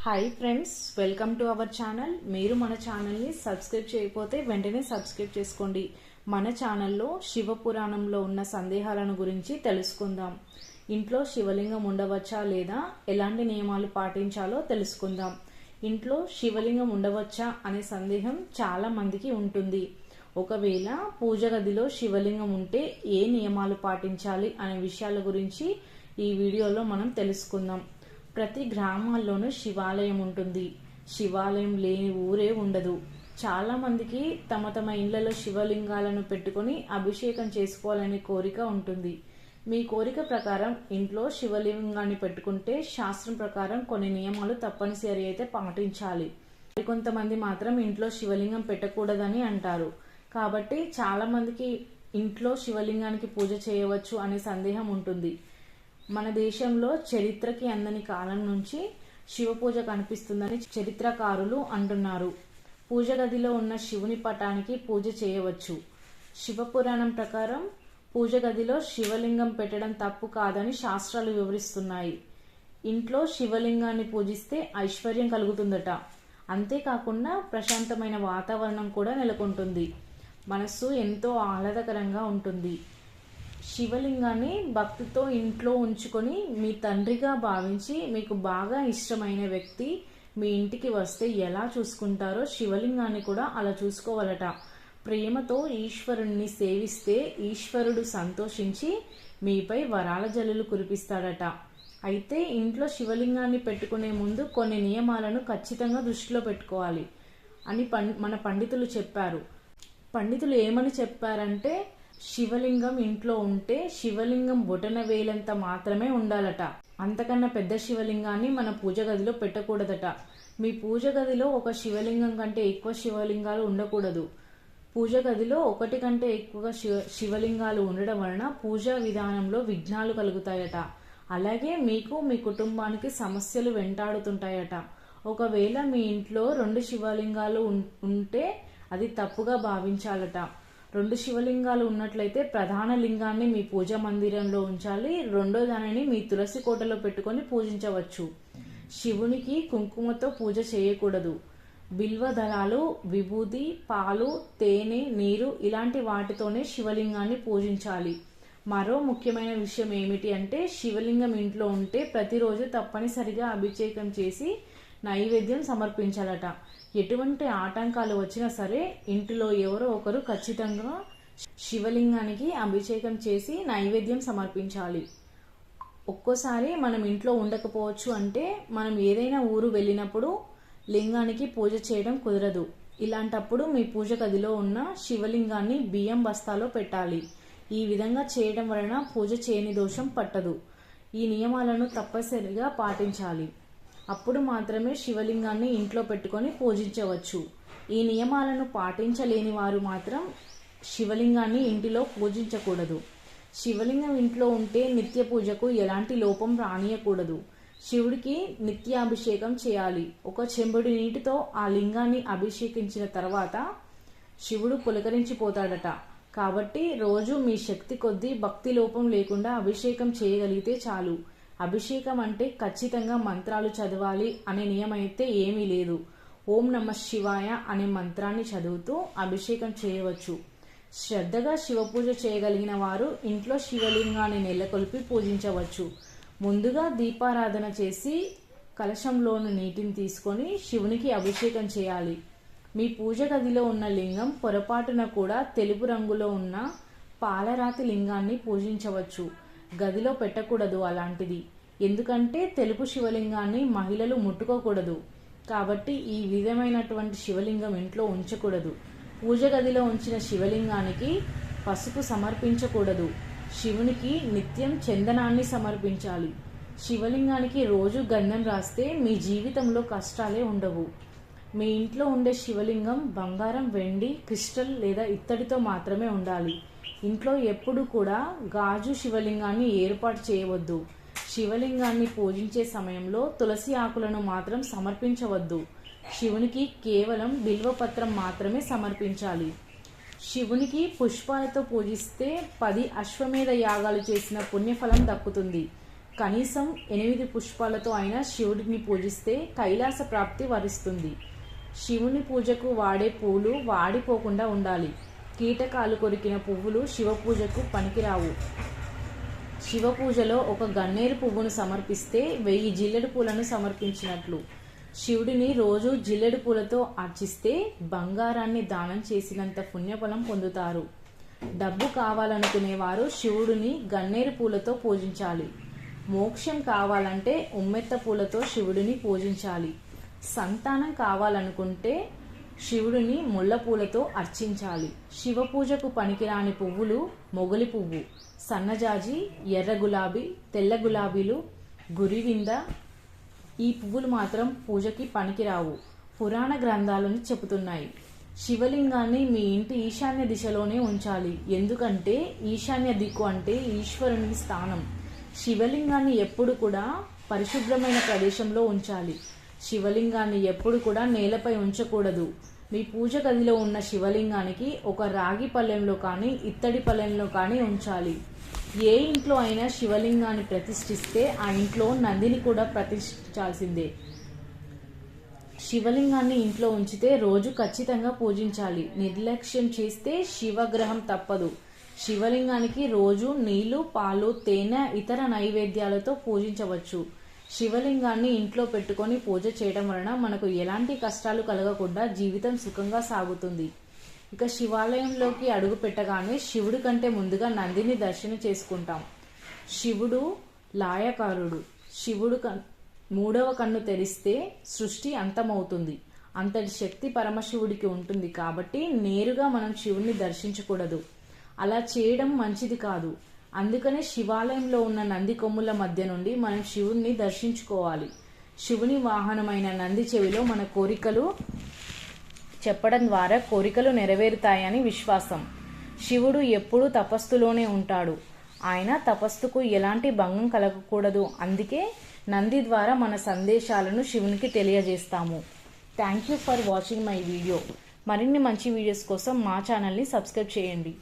Hi friends, welcome to our channel. మీరు మన ఛానల్ని సబ్స్క్రైబ్ చేయకపోతే వెంటనే సబ్స్క్రైబ్ చేసుకోండి. మన ఛానల్లో శివపురాణంలో ఉన్న సందేహాలను గురించి తెలుసుకుందాం. ఇంట్లో శివలింగం ఉండవచ్చా లేదా ఎలాంటి నియమాలు పాటించాలో తెలుసుకుందాం. ఇంట్లో శివలింగం ఉండవచ్చా అనే సందేహం చాలా మందికి ఉంటుంది. ఒకవేళ పూజ గదిలో శివలింగం ఉంటే ఏ నియమాలు పాటించాలి అనే విషయాల గురించి ఈ వీడియోలో మనం తెలుసుకుందాం. ప్రతి గ్రామాల్లోనూ శివాలయం ఉంటుంది. శివాలయం లేని ఊరే ఉండదు. చాలా మందికి తమ తమ ఇళ్లలో శివలింగాలను పెట్టుకుని అభిషేకం చేసుకోవాలనే కోరిక ఉంటుంది. మీ కోరిక ప్రకారం ఇంట్లో శివలింగాన్ని పెట్టుకుంటే శాస్త్రం ప్రకారం కొన్ని నియమాలు తప్పనిసరి అయితే పాటించాలి. కొంతమంది మాత్రం ఇంట్లో శివలింగం పెట్టకూడదని అంటారు. కాబట్టి చాలా మందికి ఇంట్లో శివలింగానికి పూజ చేయవచ్చు అనే సందేహం ఉంటుంది. మన దేశంలో చరిత్రకి అందని కాలం నుంచి శివ పూజ కనిపిస్తుందని చరిత్రకారులు అంటున్నారు. పూజ గదిలో ఉన్న శివుని పటానికి పూజ చేయవచ్చు. శివపురాణం ప్రకారం పూజ గదిలో శివలింగం పెట్టడం తప్పు కాదని శాస్త్రాలు వివరిస్తున్నాయి. ఇంట్లో శివలింగాన్ని పూజిస్తే ఐశ్వర్యం కలుగుతుందట. అంతేకాకుండా ప్రశాంతమైన వాతావరణం కూడా నెలకొంటుంది. మనస్సు ఎంతో ఆహ్లాదకరంగా ఉంటుంది. శివలింగాన్ని భక్తితో ఇంట్లో ఉంచుకొని మీ తండ్రిగా భావించి మీకు బాగా ఇష్టమైన వ్యక్తి మీ ఇంటికి వస్తే ఎలా చూసుకుంటారో శివలింగాన్ని కూడా అలా చూసుకోవాలట. ప్రేమతో ఈశ్వరుణ్ణి సేవిస్తే ఈశ్వరుడు సంతోషించి మీపై వరాల జల్లులు కురిపిస్తాడట. అయితే ఇంట్లో శివలింగాన్ని పెట్టుకునే ముందు కొన్ని నియమాలను ఖచ్చితంగా దృష్టిలో పెట్టుకోవాలి అని మన పండితులు చెప్పారు. పండితులు ఏమని చెప్పారంటే, శివలింగం ఇంట్లో ఉంటే శివలింగం బొటన వేలంత మాత్రమే ఉండాలట. అంతకన్నా పెద్ద శివలింగాన్ని మన పూజ గదిలో పెట్టకూడదట. మీ పూజ గదిలో ఒక శివలింగం కంటే ఎక్కువ శివలింగాలు ఉండకూడదు. పూజ గదిలో ఒకటి కంటే ఎక్కువగా శివలింగాలు ఉండడం వలన పూజా విధానంలో విఘ్నాలు కలుగుతాయట. అలాగే మీకు మీ కుటుంబానికి సమస్యలు వెంటాడుతుంటాయట. ఒకవేళ మీ ఇంట్లో 2 శివలింగాలు ఉంటే అది తప్పుగా భావించాలట. 2 శివలింగాలు ఉన్నట్లయితే ప్రధాన లింగాన్ని మీ పూజ మందిరంలో ఉంచాలి. రెండో దానిని మీ తులసి కోటలో పెట్టుకొని పూజించవచ్చు. శివునికి కుంకుమతో పూజ చేయకూడదు. బిల్వదళాలు, విభూది, పాలు, తేనె, నీరు ఇలాంటి వాటితోనే శివలింగాన్ని పూజించాలి. మరో ముఖ్యమైన విషయం ఏమిటి అంటే, శివలింగం ఇంట్లో ఉంటే ప్రతిరోజు తప్పనిసరిగా అభిషేకం చేసి నైవేద్యం సమర్పించాలట. ఎటువంటి ఆటంకాలు వచ్చినా సరే ఇంటిలో ఎవరో ఒకరు ఖచ్చితంగా శివలింగానికి అభిషేకం చేసి నైవేద్యం సమర్పించాలి. ఒక్కోసారి మనం ఇంట్లో ఉండకపోవచ్చు అంటే మనం ఏదైనా ఊరు వెళ్ళినప్పుడు లింగానికి పూజ చేయడం కుదరదు. ఇలాంటప్పుడు మీ పూజ గదిలో ఉన్న శివలింగాన్ని బియ్యం బస్తాలో పెట్టాలి. ఈ విధంగా చేయడం వలన పూజ చేయని దోషం పట్టదు. ఈ నియమాలను తప్పనిసరిగా పాటించాలి. అప్పుడు మాత్రమే శివలింగాన్ని ఇంట్లో పెట్టుకొని పూజించవచ్చు. ఈ నియమాలను పాటించలేని వారు మాత్రం శివలింగాన్ని ఇంటిలో పూజించకూడదు. శివలింగం ఇంట్లో ఉంటే నిత్య పూజకు ఎలాంటి లోపం రానియకూడదు. శివుడికి నిత్యాభిషేకం చేయాలి. ఒక చెంబుడి నీటితో ఆ లింగాన్ని అభిషేకించిన తర్వాత శివుడు పులకరించిపోతాడట. కాబట్టి రోజు మీ శక్తి కొద్దీ భక్తి లోపం లేకుండా అభిషేకం చేయగలిగితే చాలు. అభిషేకం అంటే ఖచ్చితంగా మంత్రాలు చదవాలి అనే నియమైతే ఏమీ లేదు. ఓం నమ శివాయ అనే మంత్రాన్ని చదువుతూ అభిషేకం చేయవచ్చు. శ్రద్ధగా శివ పూజ చేయగలిగిన వారు ఇంట్లో శివలింగాన్ని నెలకొల్పి పూజించవచ్చు. ముందుగా దీపారాధన చేసి కలశంలోని నీటిని తీసుకొని శివునికి అభిషేకం చేయాలి. మీ పూజ గదిలో ఉన్న లింగం పొరపాటున కూడా తెలుపు రంగులో ఉన్న పాలరాతి లింగాన్ని పూజించవచ్చు. గదిలో పెట్టకూడదు అలాంటిది. ఎందుకంటే తెలుపు శివలింగాన్ని మహిళలు ముట్టుకోకూడదు. కాబట్టి ఈ విధమైనటువంటి శివలింగం ఇంట్లో ఉంచకూడదు. పూజ గదిలో ఉంచిన శివలింగానికి పసుపు సమర్పించకూడదు. శివునికి నిత్యం చందనాన్ని సమర్పించాలి. శివలింగానికి రోజు గంధం రాస్తే మీ జీవితంలో కష్టాలే ఉండవు. మీ ఇంట్లో ఉండే శివలింగం బంగారం, వెండి, క్రిస్టల్ లేదా ఇత్తడితో మాత్రమే ఉండాలి. ఇంట్లో ఎప్పుడు కూడా గాజు శివలింగాన్ని ఏర్పాటు చేయవద్దు. శివలింగాన్ని పూజించే సమయంలో తులసి ఆకులను మాత్రం సమర్పించవద్దు. శివునికి కేవలం బిల్వపత్రం మాత్రమే సమర్పించాలి. శివునికి పుష్పాలతో పూజిస్తే 10 అశ్వమేధ యాగాలు చేసిన పుణ్యఫలం దక్కుతుంది. కనీసం 8 పుష్పాలతో అయినా శివుడిని పూజిస్తే కైలాస ప్రాప్తి వరిస్తుంది. శివుని పూజకు వాడే పూలు వాడిపోకుండా ఉండాలి. కీటకాలు కొరికిన పువ్వులు శివ పూజకు పనికిరావు. శివ పూజలో ఒక గన్నేరు పువ్వును సమర్పిస్తే 1000 జిల్లెడు పూలను సమర్పించినట్లు. శివుడిని రోజు జిల్లెడు పూలతో అర్చిస్తే బంగారాన్ని దానం చేసినంత పుణ్యఫలం పొందుతారు. డబ్బు కావాలనుకునేవారు శివుడిని గన్నేరు పూలతో పూజించాలి. మోక్షం కావాలంటే ఉమ్మెత్త పూలతో శివుడిని పూజించాలి. సంతానం కావాలనుకుంటే శివుడిని ముళ్ళ పూలతో అర్చించాలి. శివ పూజకు పనికిరాని పువ్వులు మొగలి పువ్వు, సన్నజాజి, ఎర్ర గులాబీ, తెల్ల గులాబీలు, గురివింద. ఈ పువ్వులు మాత్రం పూజకి పనికిరావు. పురాణ గ్రంథాలను చెబుతున్నాయి. శివలింగాన్ని మీ ఇంటి ఈశాన్య దిశలోనే ఉంచాలి. ఎందుకంటే ఈశాన్య దిక్కు అంటే ఈశ్వరుని స్థానం. శివలింగాన్ని ఎప్పుడు కూడా పరిశుభ్రమైన ప్రదేశంలో ఉంచాలి. శివలింగాన్ని ఎప్పుడు కూడా నేలపై ఉంచకూడదు. మీ పూజ గదిలో ఉన్న శివలింగానికి ఒక రాగి పళ్ళెంలో కానీ ఇత్తడి పళ్ళెంలో కానీ ఉంచాలి. ఏ ఇంట్లో అయినా శివలింగాన్ని ప్రతిష్ఠిస్తే ఆ ఇంట్లో నందిని కూడా ప్రతిష్ఠించాల్సిందే. శివలింగాన్ని ఇంట్లో ఉంచితే రోజు ఖచ్చితంగా పూజించాలి. నిర్లక్ష్యం చేస్తే శివగ్రహం తప్పదు. శివలింగానికి రోజు నీళ్లు, పాలు, తేనె, ఇతర నైవేద్యాలతో పూజించవచ్చు. శివలింగాన్ని ఇంట్లో పెట్టుకొని పూజ చేయడం వలన మనకు ఎలాంటి కష్టాలు కలగకుండా జీవితం సుఖంగా సాగుతుంది. ఇక శివాలయంలోకి అడుగు పెట్టగానే శివుడి కంటే ముందుగా నందిని దర్శనం చేసుకుంటాం. శివుడు లాయకారుడు. శివుడు మూడవ కన్ను తెరిస్తే సృష్టి అంతమవుతుంది. అంతటి శక్తి పరమశివుడికి ఉంటుంది. కాబట్టి నేరుగా మనం శివుడిని దర్శించకూడదు. అలా చేయడం మంచిది కాదు. అందుకనే శివాలయంలో ఉన్న నంది కొమ్ముల మధ్య నుండి మనం శివుణ్ణి దర్శించుకోవాలి. శివుని వాహనమైన నంది చెవిలో మన కోరికలు చెప్పడం ద్వారా కోరికలు నెరవేరుతాయని విశ్వాసం. శివుడు ఎప్పుడూ తపస్సులోనే ఉంటాడు. ఆయన తపస్సుకు ఎలాంటి భంగం కలగకూడదు. అందుకే నంది ద్వారా మన సందేశాలను శివునికి తెలియజేస్తాము. Thank you for watching my video. మరిన్ని మంచి వీడియోస్ కోసం మా ఛానల్ని సబ్స్క్రైబ్ చేయండి.